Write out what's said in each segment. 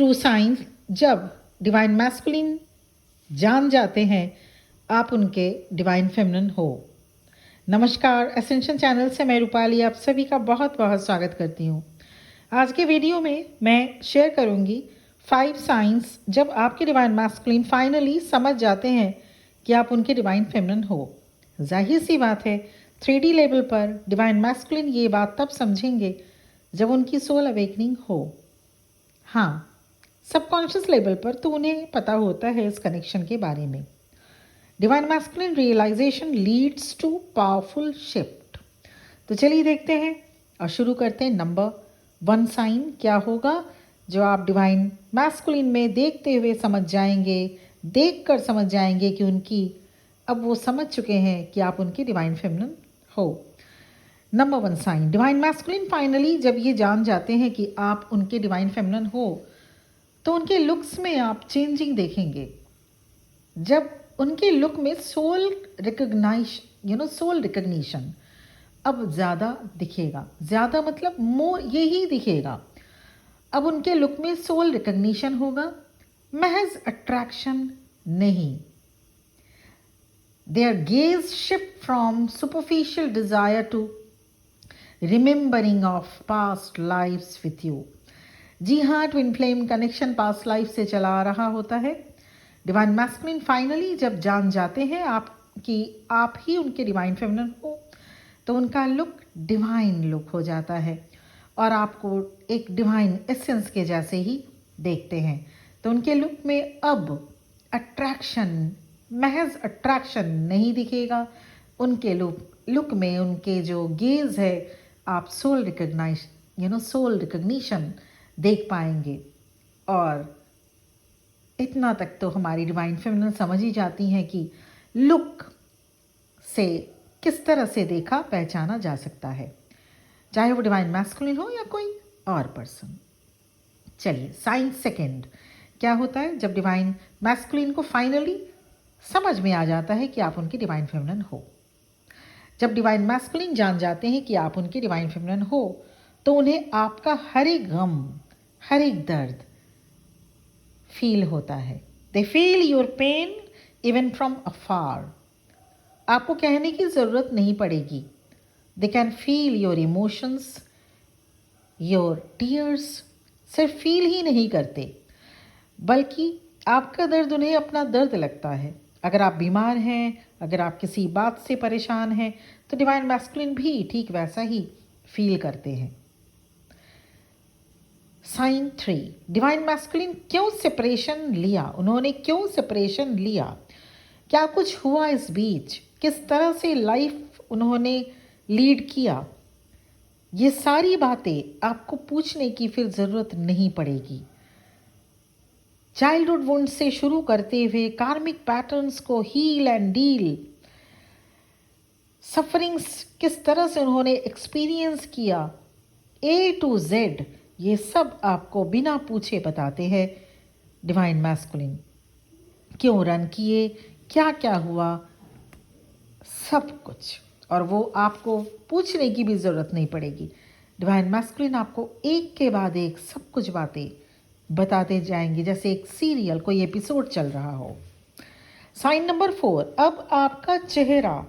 True science जब divine masculine जान जाते हैं आप उनके डिवाइन फेमिनिन हो। नमस्कार, एसेंशन चैनल से मैं रूपाली आप सभी का बहुत बहुत स्वागत करती हूँ। आज के वीडियो में मैं शेयर करूँगी 5 साइंस जब आपके डिवाइन मैस्कुलिन फाइनली समझ जाते हैं कि आप उनके डिवाइन फेमिनिन हो। जाहिर सी बात है 3D लेवल पर डिवाइन मैस्कुलिन ये बात तब समझेंगे जब उनकी सोल अवेकनिंग हो। हाँ, सबकॉन्शियस लेवल पर तो उन्हें पता होता है इस कनेक्शन के बारे में। Divine masculine realization leads to powerful shift. तो चलिए देखते हैं और शुरू करते हैं। नंबर 1 साइन क्या होगा जो आप डिवाइन मैस्कुलिन में देखते हुए समझ जाएंगे, देखकर समझ जाएंगे कि उनकी अब वो समझ चुके हैं कि आप उनकी डिवाइन फेमिनिन हो। Number 1 sign, divine masculine finally जब ये जान जाते हैं कि आप उनके डिवाइन फेमिनिन हो तो उनके लुक्स में आप चेंजिंग देखेंगे। जब उनके लुक में सोल रिकग्निशन अब ज़्यादा दिखेगा। ज़्यादा मतलब मोर यही दिखेगा। अब उनके लुक में सोल रिकग्निशन होगा, महज अट्रैक्शन नहीं। Their gaze shift from superficial desire to remembering of past lives with you। जी हाँ, twin flame connection past life से चला आ रहा होता है। डिवाइन मैस्कुलिन फाइनली जब जान जाते हैं आप ही उनके डिवाइन फेमिनिन हो तो उनका लुक डिवाइन लुक हो जाता है और आपको एक डिवाइन एसेंस के जैसे ही देखते हैं। तो उनके लुक में अब अट्रैक्शन, महज अट्रैक्शन नहीं दिखेगा। उनके लुक में उनके जो गेज है आप सोल रिकग्निशन देख पाएंगे। और इतना तक तो हमारी डिवाइन फेमिनिन समझ ही जाती हैं कि लुक से किस तरह से देखा पहचाना जा सकता है, चाहे वो डिवाइन मैस्कुलिन हो या कोई और पर्सन। चलिए, साइन सेकंड क्या होता है जब डिवाइन मैस्कुलिन को फाइनली समझ में आ जाता है कि आप उनकी डिवाइन फेमिनिन हो। जब डिवाइन मैस्कुलिन जान जाते हैं कि आप उनकी डिवाइन फेमिनिन हो तो उन्हें आपका हर एक गम, हर एक दर्द फील होता है। They feel your pain even from afar. आपको कहने की ज़रूरत नहीं पड़ेगी। They can feel your emotions, your tears. सिर्फ फील ही नहीं करते बल्कि आपका दर्द उन्हें अपना दर्द लगता है। अगर आप बीमार हैं, अगर आप किसी बात से परेशान हैं तो डिवाइन मैस्कुलिन भी ठीक वैसा ही फील करते हैं। साइन 3, डिवाइन मैस्कुलिन क्यों सेपरेशन लिया? उन्होंने क्यों सेपरेशन लिया? क्या कुछ हुआ इस बीच? किस तरह से लाइफ उन्होंने लीड किया? ये सारी बातें आपको पूछने की फिर ज़रूरत नहीं पड़ेगी। चाइल्डहुड वुंड से शुरू करते हुए कार्मिक पैटर्न्स को हील एंड डील, सफरिंग्स किस तरह से उन्होंने एक्सपीरियंस किया, A to Z, ये सब आपको बिना पूछे बताते हैं डिवाइन मैस्कुलिन। क्यों रन किए, क्या क्या हुआ, सब कुछ। और वो आपको पूछने की भी ज़रूरत नहीं पड़ेगी। डिवाइन मैस्कुलिन आपको एक के बाद एक सब कुछ बातें बताते जाएंगे जैसे एक सीरियल, कोई एपिसोड चल रहा हो। साइन नंबर 4, अब आपका चेहरा,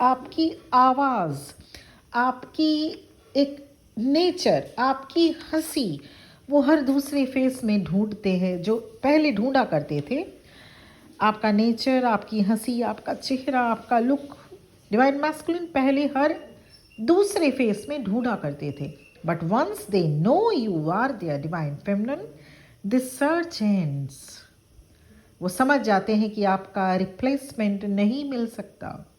आपकी आवाज़, आपकी एक नेचर, आपकी हंसी वो हर दूसरे फेस में ढूंढते हैं जो पहले ढूंढा करते थे। आपका नेचर, आपकी हंसी, आपका चेहरा, आपका लुक डिवाइन मैस्कुलिन पहले हर दूसरे फेस में ढूंढा करते थे। But once they know you are their divine feminine, this search ends. वो समझ जाते हैं कि आपका रिप्लेसमेंट नहीं मिल सकता।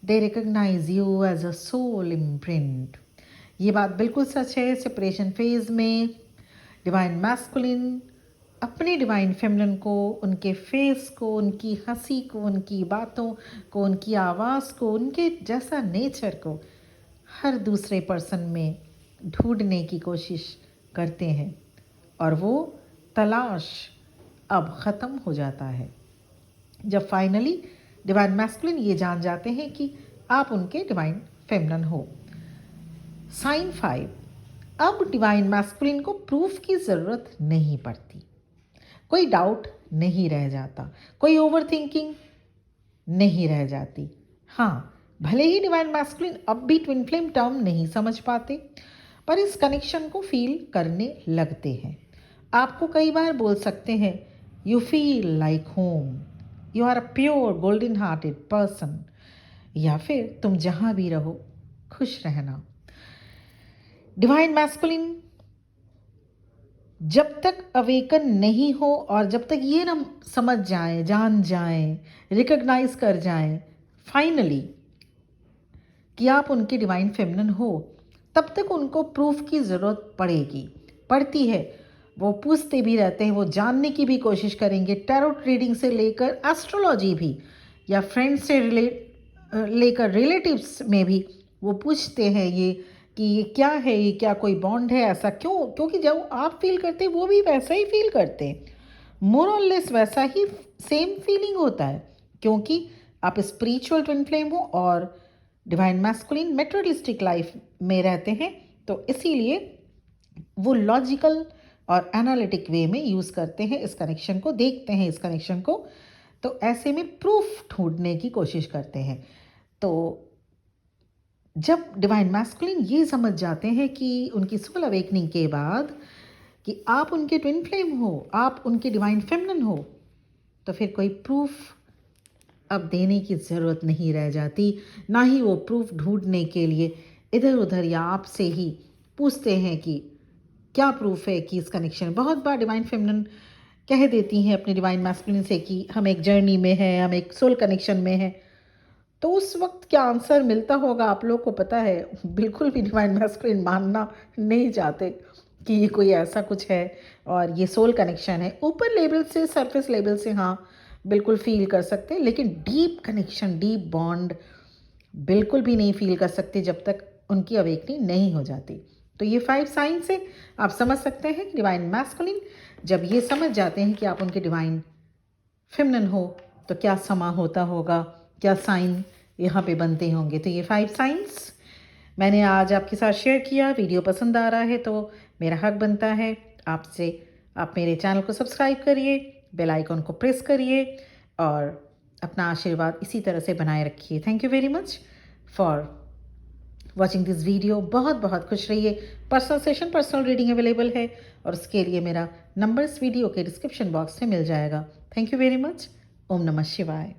They recognise you as a soul imprint. ये बात बिल्कुल सच है। सेपरेशन फेज में डिवाइन मैस्कुलिन अपने डिवाइन फेमिनिन को, उनके फेस को, उनकी हंसी को, उनकी बातों को, उनकी आवाज़ को, उनके जैसा नेचर को हर दूसरे पर्सन में ढूंढने की कोशिश करते हैं और वो तलाश अब ख़त्म हो जाता है जब फाइनली डिवाइन मैस्कुलिन ये जान जाते हैं कि आप उनके डिवाइन फेमिनिन हो। साइन 5, अब डिवाइन मैस्कुलिन को प्रूफ की ज़रूरत नहीं पड़ती, कोई डाउट नहीं रह जाता, कोई ओवर थिंकिंग नहीं रह जाती। हाँ, भले ही डिवाइन मैस्कुलिन अब भी ट्विन फ्लेम टर्म नहीं समझ पाते, पर इस कनेक्शन को फील करने लगते हैं। आपको कई बार बोल सकते हैं, you feel like home, you are a pure golden hearted person, या फिर तुम जहाँ भी रहो खुश रहना। डिवाइन मैस्कुलिन जब तक अवेकन नहीं हो और जब तक ये ना समझ जाए, जान जाए, रिकग्नाइज कर जाए फाइनली कि आप उनके डिवाइन फेमिनिन हो, तब तक उनको प्रूफ की ज़रूरत पड़ती है। वो पूछते भी रहते हैं, वो जानने की भी कोशिश करेंगे, टैरोट रीडिंग से लेकर एस्ट्रोलॉजी भी, या फ्रेंड्स से लेकर रिलेटिव्स में भी वो पूछते हैं ये कि ये क्या है, ये क्या कोई बॉन्ड है, ऐसा क्यों? क्योंकि जब आप फील करते हैं वो भी वैसा ही फील करते हैं, मोर और लेस वैसा ही सेम फीलिंग होता है, क्योंकि आप स्पिरिचुअल ट्विन फ्लेम हो और डिवाइन मैस्कुलिन मेटेरियलिस्टिक लाइफ में रहते हैं। तो इसीलिए वो लॉजिकल और एनालिटिक वे में यूज़ करते हैं इस कनेक्शन को, देखते हैं इस कनेक्शन को, तो ऐसे में प्रूफ ढूंढने की कोशिश करते हैं। तो जब डिवाइन मैस्कुलिन ये समझ जाते हैं कि उनकी सोल अवेकनिंग के बाद कि आप उनके ट्विन फ्लेम हो, आप उनके डिवाइन फेमिनिन हो, तो फिर कोई प्रूफ अब देने की ज़रूरत नहीं रह जाती, ना ही वो प्रूफ ढूंढने के लिए इधर उधर या आपसे ही पूछते हैं कि क्या प्रूफ है कि इस कनेक्शन। बहुत बार डिवाइन फेमिनिन कह देती हैं अपने डिवाइन मैस्कुलिन से कि हम एक जर्नी में हैं, हम एक सोल कनेक्शन में हैं, तो उस वक्त क्या आंसर मिलता होगा आप लोग को पता है? बिल्कुल भी डिवाइन मैस्कुलिन मानना नहीं चाहते कि ये कोई ऐसा कुछ है और ये सोल कनेक्शन है। ऊपर लेवल से, सरफेस लेवल से हाँ बिल्कुल फील कर सकते हैं, लेकिन डीप कनेक्शन, डीप बॉन्ड बिल्कुल भी नहीं फील कर सकते जब तक उनकी अवेकनिंग नहीं हो जाती। तो ये 5 साइन से आप समझ सकते हैं कि डिवाइन मैस्कुलिन जब ये समझ जाते हैं कि आप उनके डिवाइन फेमिनिन हो, तो क्या समा होता होगा, क्या साइन यहाँ पे बनते होंगे। तो ये 5 साइंस मैंने आज आपके साथ शेयर किया। वीडियो पसंद आ रहा है तो मेरा हक बनता है आपसे, आप मेरे चैनल को सब्सक्राइब करिए, बेल आइकॉन को प्रेस करिए और अपना आशीर्वाद इसी तरह से बनाए रखिए। Thank you very much for watching this video. बहुत बहुत खुश रहिए। Personal session, personal reading available है और उसके लिए मेरा नंबर इस वीडियो के डिस्क्रिप्शन बॉक्स में मिल जाएगा। Thank you very much. ओम नमः शिवाय।